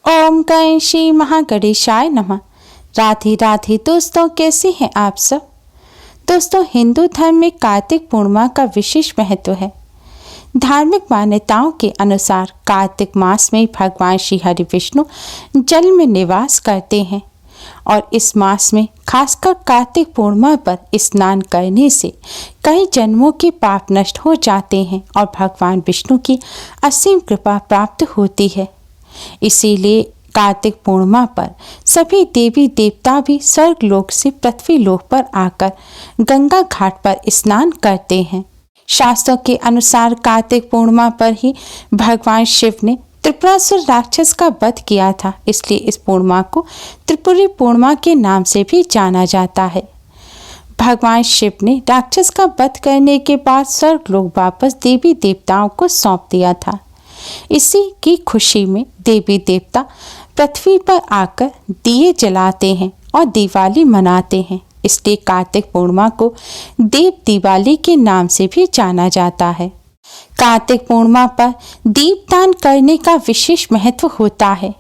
ओम गणेशी महागणेशाय नमः। राधे राधे दोस्तों, कैसे हैं आप सब। दोस्तों, हिंदू धर्म में कार्तिक पूर्णिमा का विशेष महत्व है। धार्मिक मान्यताओं के अनुसार कार्तिक मास में भगवान श्री हरि विष्णु जल में निवास करते हैं और इस मास में खासकर कार्तिक पूर्णिमा पर स्नान करने से कई जन्मों के पाप नष्ट हो जाते हैं और भगवान विष्णु की असीम कृपा प्राप्त होती है। इसीलिए कार्तिक पूर्णिमा पर सभी देवी देवता भी स्वर्ग लोक से पृथ्वी लोक पर आकर गंगा घाट पर स्नान करते हैं। शास्त्रों के अनुसार कार्तिक पूर्णिमा पर ही भगवान शिव ने त्रिपुरासुर राक्षस का वध किया था, इसलिए इस पूर्णिमा को त्रिपुरी पूर्णिमा के नाम से भी जाना जाता है। भगवान शिव ने राक्षस का वध करने के बाद स्वर्ग लोक वापस देवी देवताओं को सौंप दिया था। इसी की खुशी में देवी देवता पृथ्वी पर आकर दिए जलाते हैं और दिवाली मनाते हैं, इसलिए कार्तिक पूर्णिमा को देव दिवाली के नाम से भी जाना जाता है। कार्तिक पूर्णिमा पर दीपदान करने का विशेष महत्व होता है।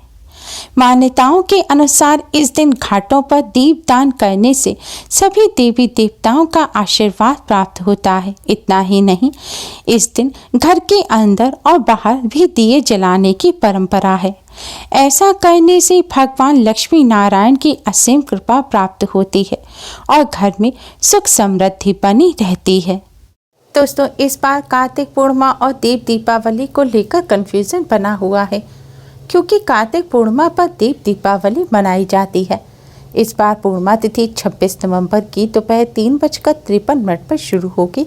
मान्यताओं के अनुसार इस दिन घाटों पर दीपदान करने से सभी देवी देवताओं का आशीर्वाद प्राप्त होता है। इतना ही नहीं, इस दिन घर के अंदर और बाहर भी दिए जलाने की परंपरा है। ऐसा करने से भगवान लक्ष्मी नारायण की असीम कृपा प्राप्त होती है और घर में सुख समृद्धि बनी रहती है। दोस्तों, इस बार कार्तिक पूर्णिमा और देव दीपावली को लेकर कंफ्यूजन बना हुआ है, क्योंकि कार्तिक पूर्णिमा पर देव दीपावली मनाई जाती है। इस बार पूर्णिमा तिथि 26 नवंबर की दोपहर 3:53 पर शुरू होगी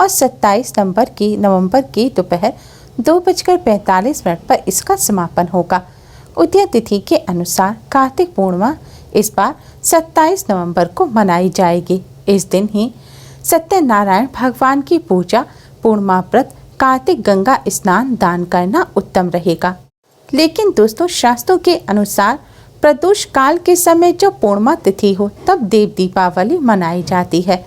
और 27 नवंबर की दोपहर 2:45 पर इसका समापन होगा। उदय तिथि के अनुसार कार्तिक पूर्णिमा इस बार 27 नवंबर को मनाई जाएगी। इस दिन ही सत्यनारायण भगवान की पूजा, पूर्णिमा व्रत, कार्तिक गंगा स्नान दान करना उत्तम रहेगा। लेकिन दोस्तों, शास्त्रों के अनुसार प्रदोष काल के समय जो पूर्णिमा तिथि हो तब देव दीपावली मनाई जाती है।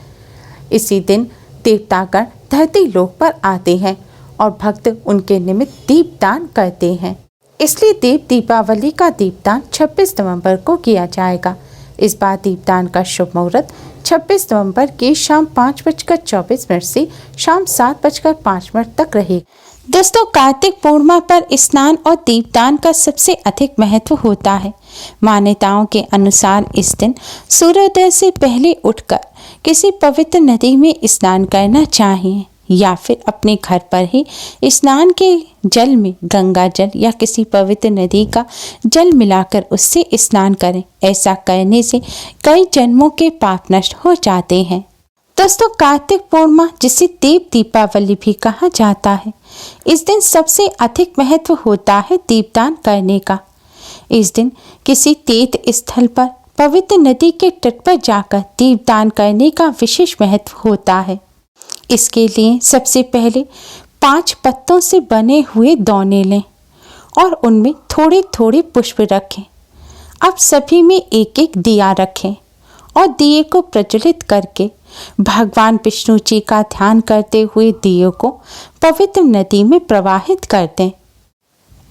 इसी दिन देवतागण धरती लोक पर आते हैं और भक्त उनके निमित्त दीपदान करते हैं, इसलिए देव दीपावली का दीपदान 26 नवंबर को किया जाएगा। इस बार दीपदान का शुभ मुहूर्त 26 नवंबर की शाम 5:24 से शाम 7:05 तक रहेगा। दोस्तों, कार्तिक पूर्णिमा पर स्नान और दीपदान का सबसे अधिक महत्व होता है। मान्यताओं के अनुसार इस दिन सूर्योदय से पहले उठकर किसी पवित्र नदी में स्नान करना चाहिए या फिर अपने घर पर ही स्नान के जल में गंगा जल या किसी पवित्र नदी का जल मिलाकर उससे स्नान करें। ऐसा करने से कई जन्मों के पाप नष्ट हो जाते हैं। दोस्तों, कार्तिक पूर्णिमा जिसे देव दीपावली भी कहा जाता है, इस दिन सबसे अधिक महत्व होता है दीपदान करने का। इस दिन किसी तीर्थ स्थल पर पवित्र नदी के तट पर जाकर दीपदान करने का विशेष महत्व होता है। इसके लिए सबसे पहले 5 पत्तों से बने हुए दौने लें और उनमें थोड़े थोड़े पुष्प रखें। अब सभी में एक एक दिया रखें और दिए को प्रज्वलित करके भगवान विष्णु जी का ध्यान करते हुए दिए को पवित्र नदी में प्रवाहित कर दें।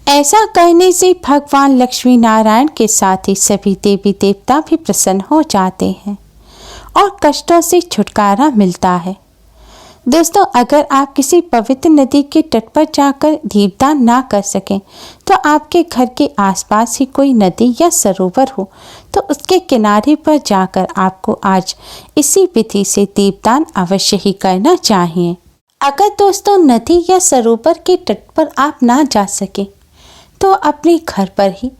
ऐसा करने से भगवान लक्ष्मी नारायण के साथ ही सभी देवी देवता भी प्रसन्न हो जाते हैं और कष्टों से छुटकारा मिलता है। दोस्तों, अगर आप किसी पवित्र नदी के तट पर जाकर दीपदान ना कर सकें तो आपके घर के आसपास ही कोई नदी या सरोवर हो तो उसके किनारे पर जाकर आपको आज इसी विधि से दीपदान अवश्य ही करना चाहिए। अगर दोस्तों नदी या सरोवर के तट पर आप ना जा सकें तो अपने घर पर ही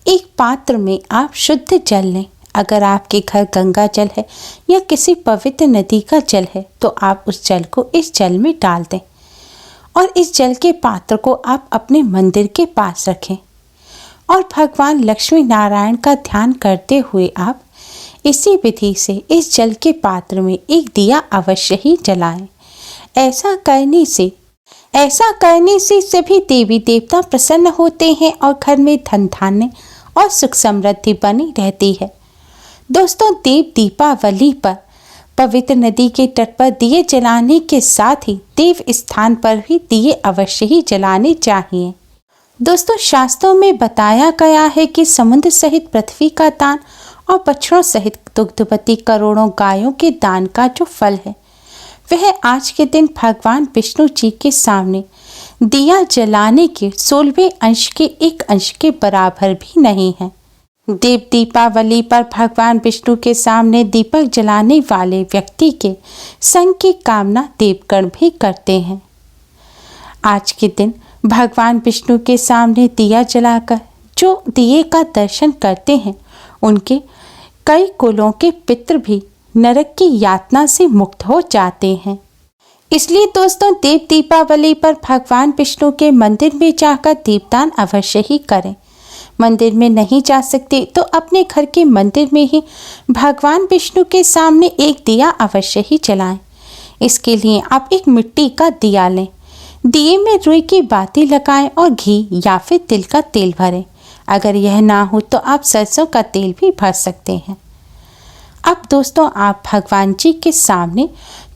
एक पात्र में आप शुद्ध जल लें। अगर आपके घर गंगा जल है या किसी पवित्र नदी का जल है तो आप उस जल को इस जल में डाल दें और इस जल के पात्र को आप अपने मंदिर के पास रखें और भगवान लक्ष्मी नारायण का ध्यान करते हुए आप इसी विधि से इस जल के पात्र में एक दिया अवश्य ही जलाएं। ऐसा करने से सभी देवी देवता प्रसन्न होते हैं और घर में धन धान्य और सुख समृद्धि बनी रहती है। दोस्तों, देव दीपावली पर पवित्र नदी के तट पर दिए जलाने के साथ ही देव स्थान पर भी दिए अवश्य ही जलाने चाहिए। दोस्तों, शास्त्रों में बताया गया है कि समुद्र सहित पृथ्वी का दान और बछड़ों सहित दुग्धवती करोड़ों गायों के दान का जो फल है वह आज के दिन भगवान विष्णु जी के सामने दिया जलाने के 16वें अंश के एक अंश के बराबर भी नहीं है। देव दीपावली पर भगवान विष्णु के सामने दीपक जलाने वाले व्यक्ति के संग की कामना देवगण भी करते हैं। आज के दिन भगवान विष्णु के सामने दिया जलाकर जो दिए का दर्शन करते हैं उनके कई कुलों के पितृ भी नरक की यातना से मुक्त हो जाते हैं। इसलिए दोस्तों, देव दीपावली पर भगवान विष्णु के मंदिर में जाकर दीपदान अवश्य ही करें। मंदिर में नहीं जा सकते तो अपने घर के मंदिर में ही भगवान विष्णु के सामने एक दिया अवश्य ही जलाएं। इसके लिए आप एक मिट्टी का दिया लें, दिए में रुई की बाती लगाएं और घी या फिर तिल का तेल भरें। अगर यह ना हो तो आप सरसों का तेल भी भर सकते हैं। अब दोस्तों, आप भगवान जी के सामने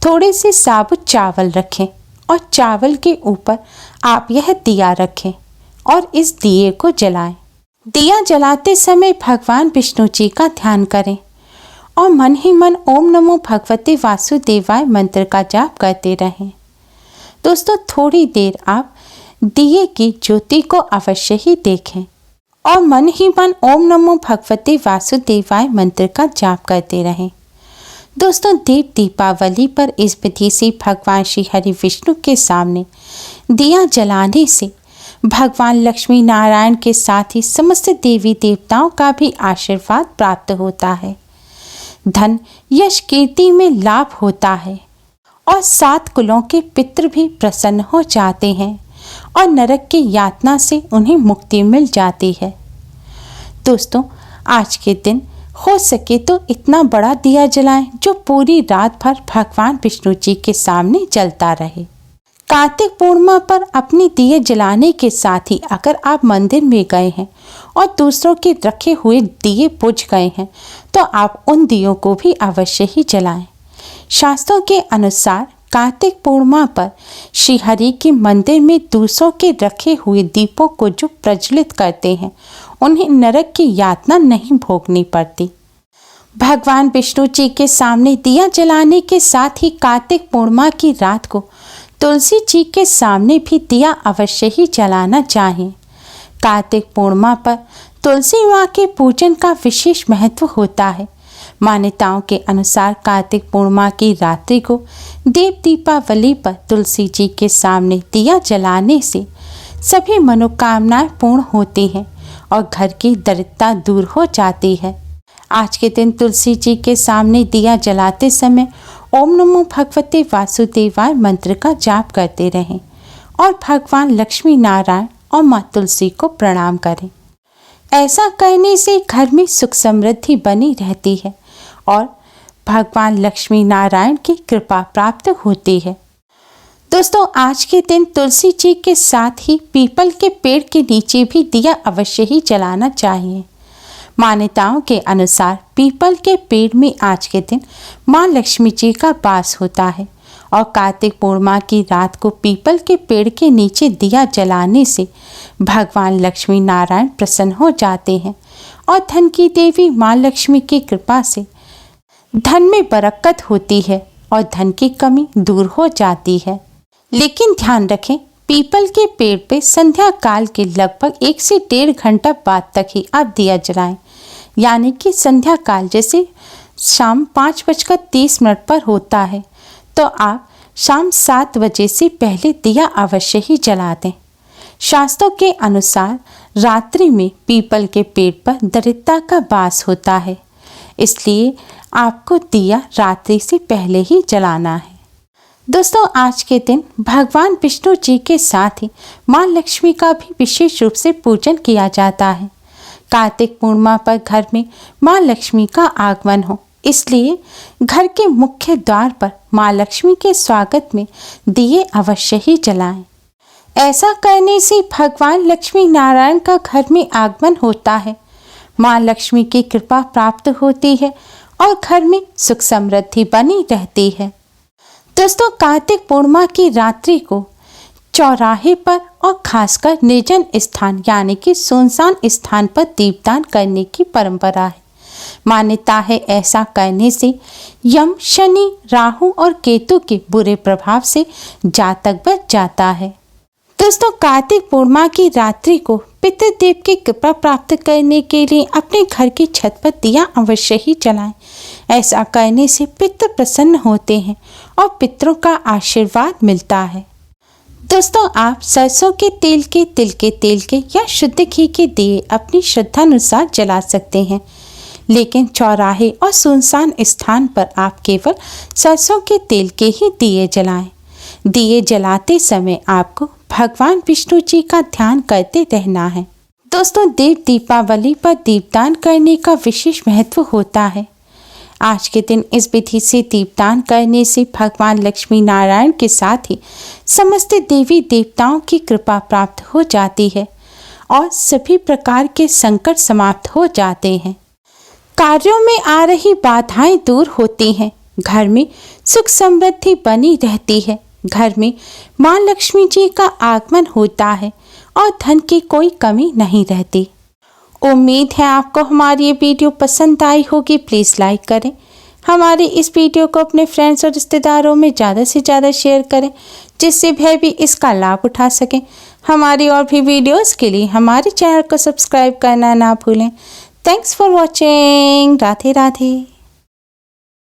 थोड़े से साबुत चावल रखें और चावल के ऊपर आप यह दिया रखें और इस दिए को जलाएं। दिया जलाते समय भगवान विष्णु जी का ध्यान करें और मन ही मन ओम नमो भगवते वासुदेवाय मंत्र का जाप करते रहें। दोस्तों, थोड़ी देर आप दिए की ज्योति को अवश्य ही देखें और मन ही मन ओम नमो भगवते वासुदेवाय मंत्र का जाप करते रहें। दोस्तों, देव दीपावली पर इस विधि से भगवान श्री हरि विष्णु के सामने दिया जलाने से भगवान लक्ष्मी नारायण के साथ ही समस्त देवी देवताओं का भी आशीर्वाद प्राप्त होता है। धन यश कीर्ति में लाभ होता है और 7 कुलों के पितृ भी प्रसन्न हो जाते हैं और नरक की यातना से उन्हें मुक्ति मिल जाती है। दोस्तों, आज के दिन हो सके तो इतना बड़ा दिया जलाएं जो पूरी रात भर भगवान विष्णु जी के सामने जलता रहे। कार्तिक पूर्णिमा पर अपने दिए जलाने के साथ ही अगर आप मंदिर में गए हैं और दूसरों के रखे हुए दिए बुझ गए हैं तो आप उन दियों को भी अवश्य ही जलाएं। शास्त्रों के अनुसार कार्तिक पूर्णिमा पर श्री हरि के मंदिर में दूसरों के रखे हुए दीपों को जो प्रज्वलित करते हैं उन्हें नरक की यातना नहीं भोगनी पड़ती। भगवान विष्णु जी के सामने दिया जलाने के साथ ही कार्तिक पूर्णिमा की रात को तुलसी जी के सामने भी दिया अवश्य ही जलाना चाहिए। कार्तिक पूर्णिमा पर तुलसी माँ के पूजन का विशेष महत्व होता है। मान्यताओं के अनुसार कार्तिक पूर्णिमा की रात्रि को देव दीपावली पर तुलसी जी के सामने दिया जलाने से सभी मनोकामनाएं पूर्ण होती हैं और घर की दरिद्रता दूर हो जाती है। आज के दिन तुलसी जी के सामने दिया जलाते समय ओम नमो भगवते वासुदेवाय मंत्र का जाप करते रहें और भगवान लक्ष्मी नारायण और माँ तुलसी को प्रणाम करें। ऐसा करने से घर में सुख समृद्धि बनी रहती है और भगवान लक्ष्मी नारायण की कृपा प्राप्त होती है। दोस्तों, आज के दिन तुलसी जी के साथ ही पीपल के पेड़ के नीचे भी दिया अवश्य ही जलाना चाहिए। मान्यताओं के अनुसार पीपल के पेड़ में आज के दिन माँ लक्ष्मी जी का वास होता है और कार्तिक पूर्णिमा की रात को पीपल के पेड़ के नीचे दिया जलाने से भगवान लक्ष्मी नारायण प्रसन्न हो जाते हैं और धन की देवी माँ लक्ष्मी की कृपा से धन में बरकत होती है और धन की कमी दूर हो जाती है। लेकिन ध्यान रखें, पीपल के पेड़ पे संध्या काल के लगभग 1 से 1.5 घंटा बाद तक ही आप दिया जलाएं, यानी कि संध्या काल जैसे शाम 5:30 पर होता है तो आप शाम 7 बजे से पहले दिया अवश्य ही जला दें। शास्त्रों के अनुसार रात्रि में पीपल के पेड़ पर दरिद्रता का वास होता है, इसलिए आपको दिया रात्रि से पहले ही जलाना है। दोस्तों, आज के दिन भगवान विष्णु जी के साथ ही माँ लक्ष्मी का भी विशेष रूप से पूजन किया जाता है। कार्तिक पूर्णिमा पर घर में माँ लक्ष्मी का आगमन हो, इसलिए घर के मुख्य द्वार पर माँ लक्ष्मी के स्वागत में दिए अवश्य ही जलाएं। ऐसा करने से भगवान लक्ष्मी नारायण का घर में आगमन होता है, माँ लक्ष्मी की कृपा प्राप्त होती है और घर में सुख समृद्धि बनी रहती है। दोस्तों, कार्तिक पूर्णिमा की रात्रि को चौराहे पर और खासकर निर्जन स्थान यानी कि सुनसान स्थान पर दीपदान करने की परंपरा है। मान्यता है ऐसा करने से यम, शनि, राहु और केतु के बुरे प्रभाव से जातक बच जाता है। दोस्तों, कार्तिक पूर्णिमा की रात्रि को पितृदेव की कृपा प्राप्त करने के लिए अपने घर की छत पर दिया अवश्य ही जलाएं। ऐसा करने से पितृ प्रसन्न होते हैं और पितरों का आशीर्वाद मिलता है। दोस्तों, आप सरसों के तेल के, तिल के तेल के या शुद्ध घी के दिए अपनी श्रद्धा अनुसार जला सकते हैं, लेकिन चौराहे और सुनसान स्थान पर आप केवल सरसों के तेल के ही दिए जलाएं। दिए जलाते समय आपको भगवान विष्णु जी का ध्यान करते रहना है। दोस्तों, देव दीपावली पर दीपदान करने का विशेष महत्व होता है। आज के दिन इस विधि से दीपदान करने से भगवान लक्ष्मी नारायण के साथ ही समस्त देवी देवताओं की कृपा प्राप्त हो जाती है और सभी प्रकार के संकट समाप्त हो जाते हैं। कार्यों में आ रही बाधाएं दूर होती हैं, घर में सुख समृद्धि बनी रहती है, घर में मां लक्ष्मी जी का आगमन होता है और धन की कोई कमी नहीं रहती। उम्मीद है आपको हमारी ये वीडियो पसंद आई होगी। प्लीज़ लाइक करें, हमारे इस वीडियो को अपने फ्रेंड्स और रिश्तेदारों में ज़्यादा से ज़्यादा शेयर करें, जिससे वह भी इसका लाभ उठा सकें। हमारी और भी वीडियोस के लिए हमारे चैनल को सब्सक्राइब करना ना भूलें। Thanks for watching. Radhe Radhe.